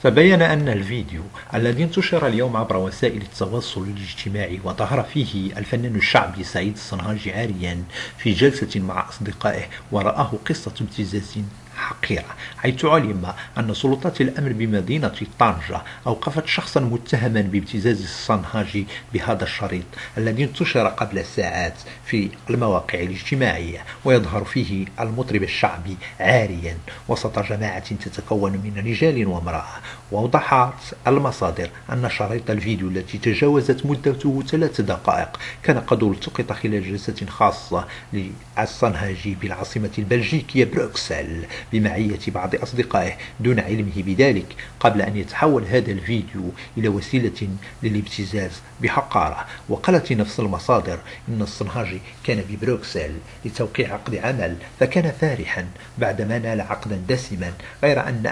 تبين أن الفيديو الذي انتشر اليوم عبر وسائل التواصل الاجتماعي وظهر فيه الفنان الشعبي سعيد الصنهاجي عاريا في جلسة مع أصدقائه ورآه قصة ابتزاز حقيرة، حيث علم أن سلطات الأمن بمدينة طنجة أوقفت شخصا متهما بابتزاز الصنهاجي بهذا الشريط الذي انتشر قبل ساعات في المواقع الاجتماعية، ويظهر فيه المطرب الشعبي عاريا وسط جماعة تتكون من رجال وامرأة. وأوضحت المصادر أن شريط الفيديو التي تجاوزت مدته 3 دقائق كان قد التقط خلال جلسة خاصة للصنهاجي بالعاصمة البلجيكية بروكسل بمعية بعض أصدقائه دون علمه بذلك، قبل أن يتحول هذا الفيديو إلى وسيلة للابتزاز بحقارة. وقالت نفس المصادر إن الصنهاجي كان ببروكسل لتوقيع عقد عمل، فكان فرحا بعدما نال عقدا دسما، غير أن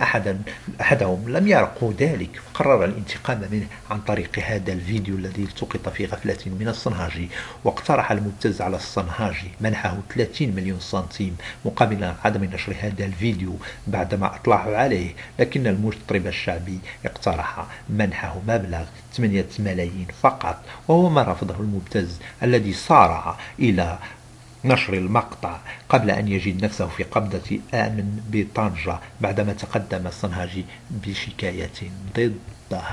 أحدهم لم يرقوا ذلك، فقرر الانتقام منه عن طريق هذا الفيديو الذي التقط في غفلة من الصنهاجي. واقترح المبتز على الصنهاجي منحه 30 مليون سنتيم مقابل عدم نشر هذا الفيديو بعدما أطلعوا عليه، لكن المطرب الشعبي اقترح منحه مبلغ 8 ملايين فقط، وهو ما رفضه المبتز الذي سارع إلى نشر المقطع قبل أن يجد نفسه في قبضة أمن بطنجة بعدما تقدم الصنهاجي بشكاية ضده.